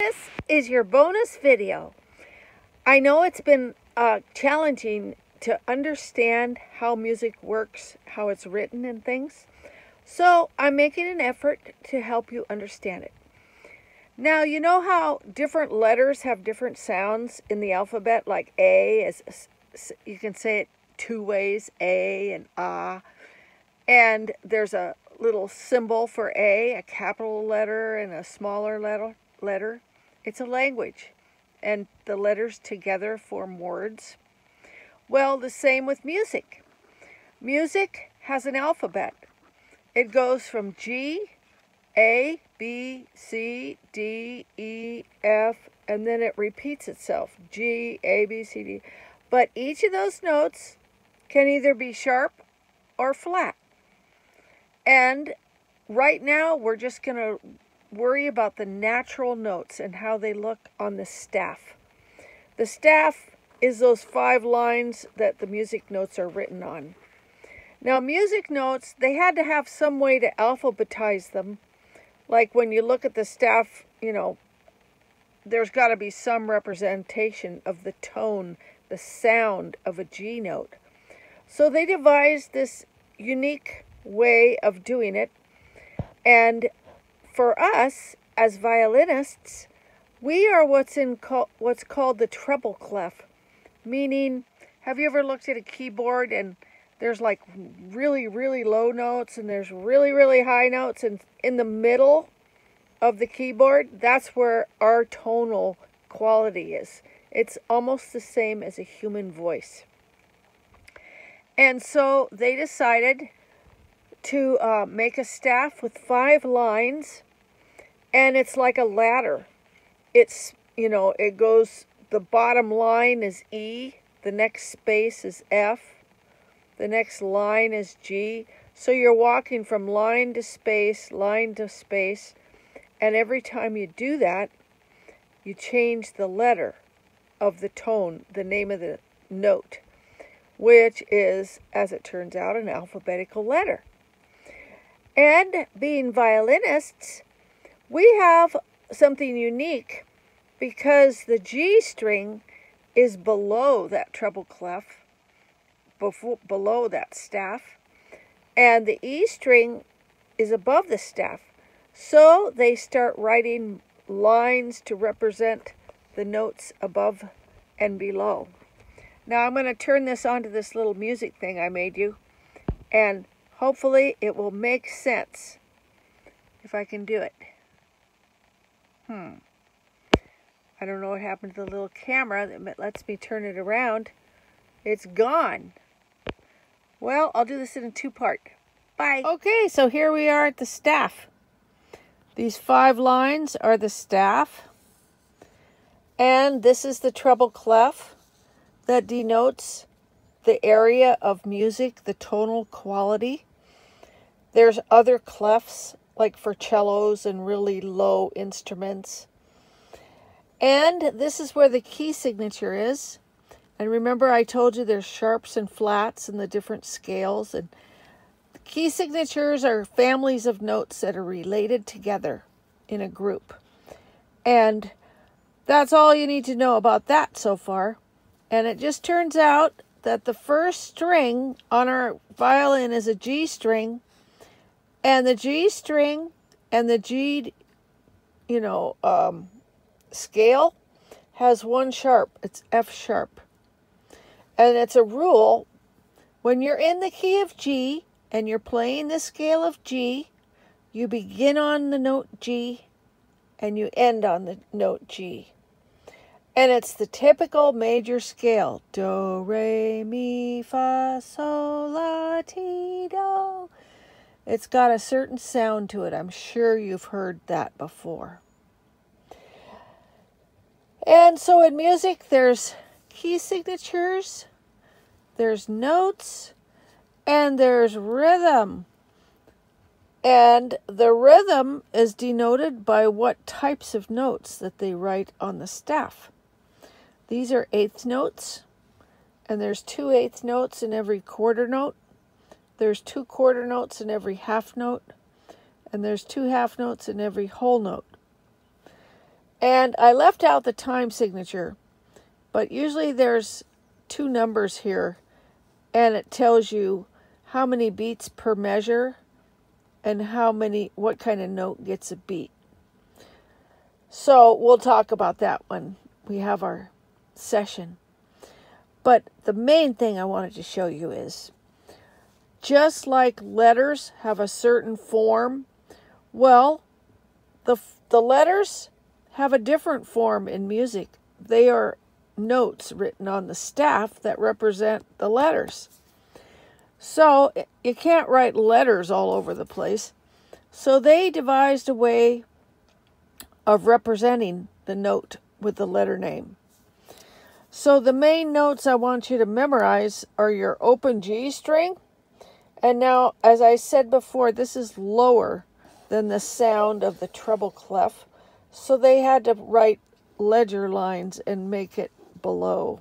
This is your bonus video. I know it's been challenging to understand how music works, how it's written and things. So I'm making an effort to help you understand it. Now, you know how different letters have different sounds in the alphabet, like A, you can say it two ways, A and Ah. And there's a little symbol for A, a capital letter and a smaller letter. It's a language, and the letters together form words. Well, the same with music. Music has an alphabet. It goes from G, A, B, C, D, E, F, and then it repeats itself. G, A, B, C, D. But each of those notes can either be sharp or flat. And right now, we're just going to worry about the natural notes and how they look on the staff. The staff is those 5 lines that the music notes are written on. Now, music notes, they had to have some way to alphabetize them. Like when you look at the staff, there's got to be some representation of the tone, the sound of a G note. So they devised this unique way of doing it. And for us, as violinists, we are what's called the treble clef. Meaning, have you ever looked at a keyboard and there's like really, really low notes and there's really, really high notes, and in the middle of the keyboard, that's where our tonal quality is. It's almost the same as a human voice. And so they decided to make a staff with 5 lines, and it's like a ladder. It goes, the bottom line is E, the next space is F, the next line is G. So you're walking from line to space, and every time you do that, you change the letter of the tone, the name of the note, which is, as it turns out, an alphabetical letter. And being violinists, we have something unique because the G string is below that treble clef, below that staff, and the E string is above the staff. So they start writing lines to represent the notes above and below. Now I'm going to turn this onto this little music thing I made you, and hopefully it will make sense if I can do it. I don't know what happened to the little camera that lets me turn it around. It's gone. Well, I'll do this in a 2-part. Bye. Okay, so here we are at the staff. These 5 lines are the staff. And this is the treble clef that denotes the area of music, the tonal quality. There's other clefs, like for cellos and really low instruments. And this is where the key signature is. And remember, I told you there's sharps and flats and the different scales. And the key signatures are families of notes that are related together in a group. And that's all you need to know about that so far. And it just turns out that the first string on our violin is a G string. And the G string and the G, scale has 1 sharp. It's F sharp. And it's a rule, when you're in the key of G and you're playing the scale of G, you begin on the note G and you end on the note G. And it's the typical major scale. Do, re, mi, fa, sol, la, ti, do. It's got a certain sound to it. I'm sure you've heard that before. And so in music, there's key signatures, there's notes, and there's rhythm. And the rhythm is denoted by what types of notes that they write on the staff. These are 1/8 notes, and there's 2 1/8 notes in every quarter note. There's 2 quarter notes in every half note, and there's 2 half notes in every whole note. And I left out the time signature, but usually there's 2 numbers here, and it tells you how many beats per measure and what kind of note gets a beat. So we'll talk about that when we have our session. But the main thing I wanted to show you is, just like letters have a certain form, well, the letters have a different form in music. They are notes written on the staff that represent the letters. So you can't write letters all over the place. So they devised a way of representing the note with the letter name. So the main notes I want you to memorize are your open G string. And now, as I said before, this is lower than the sound of the treble clef. So they had to write ledger lines and make it below,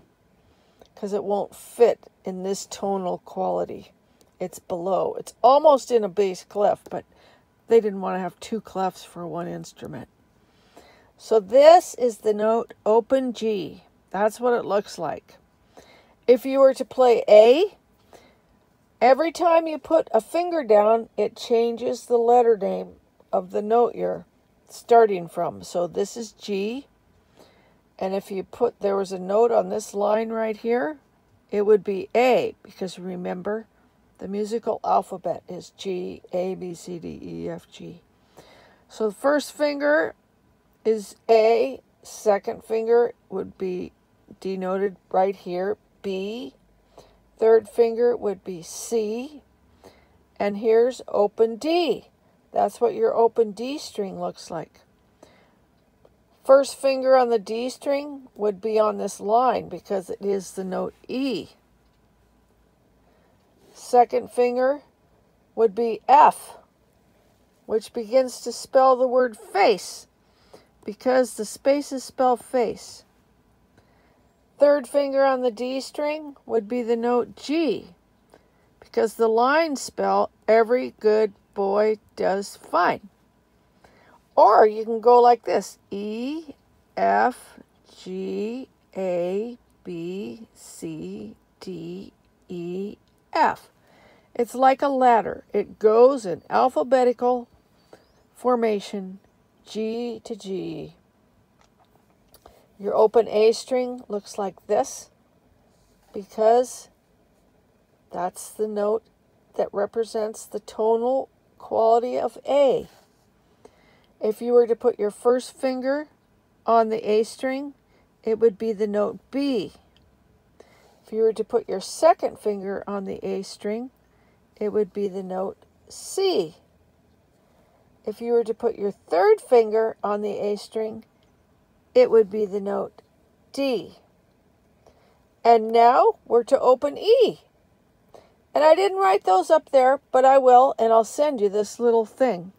because it won't fit in this tonal quality. It's below. It's almost in a bass clef, but they didn't want to have 2 clefs for one instrument. So this is the note open G. That's what it looks like. If you were to play A, every time you put a finger down, it changes the letter name of the note you're starting from. So this is G. And if there was a note on this line right here, it would be A, because remember, the musical alphabet is G, A, B, C, D, E, F, G. So the first finger is A, second finger would be denoted right here, B, third finger would be C, and here's open D. That's what your open D string looks like. First finger on the D string would be on this line because it is the note E. Second finger would be F, which begins to spell the word face because the spaces spell face. Third finger on the D string would be the note G, because the lines spell every good boy does fine. Or you can go like this: E, F, G, A, B, C, D, E, F. It's like a ladder. It goes in alphabetical formation, G to G. Your open A string looks like this because that's the note that represents the tonal quality of A. If you were to put your first finger on the A string, it would be the note B. If you were to put your second finger on the A string, it would be the note C. If you were to put your third finger on the A string, it would be the note D. And now we're to open E. And I didn't write those up there, but I will, and I'll send you this little thing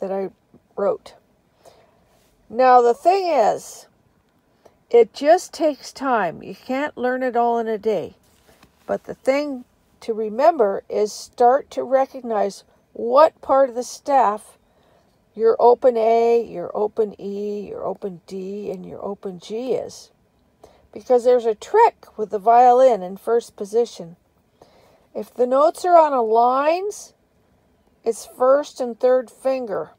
that I wrote. Now the thing is, it just takes time. You can't learn it all in a day. But the thing to remember is start to recognize what part of the staff your open A, your open E, your open D, and your open G is. Because there's a trick with the violin in first position. If the notes are on a lines, it's first and third finger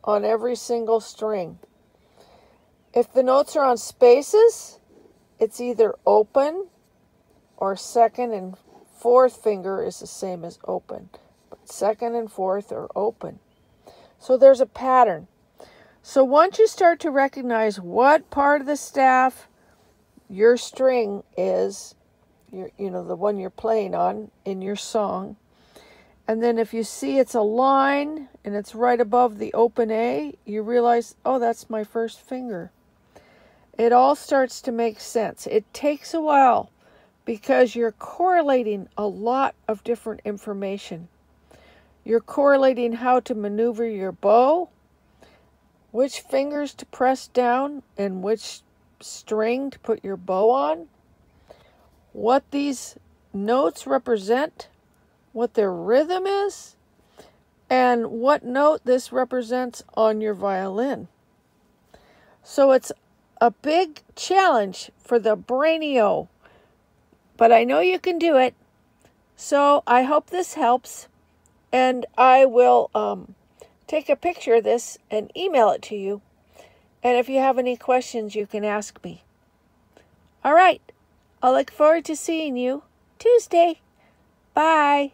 on every single string. If the notes are on spaces, it's either open or second and fourth finger is the same as open. But second and fourth are open. So there's a pattern. So once you start to recognize what part of the staff your string is, the one you're playing on in your song, and then if you see it's a line and it's right above the open A, you realize, oh, that's my first finger. It all starts to make sense. It takes a while because you're correlating a lot of different information. You're correlating how to maneuver your bow, which fingers to press down, and which string to put your bow on, what these notes represent, what their rhythm is, and what note this represents on your violin. So it's a big challenge for the Brainio. But I know you can do it. So I hope this helps. And I will take a picture of this and email it to you. And if you have any questions, you can ask me. All right. I'll look forward to seeing you Tuesday. Bye.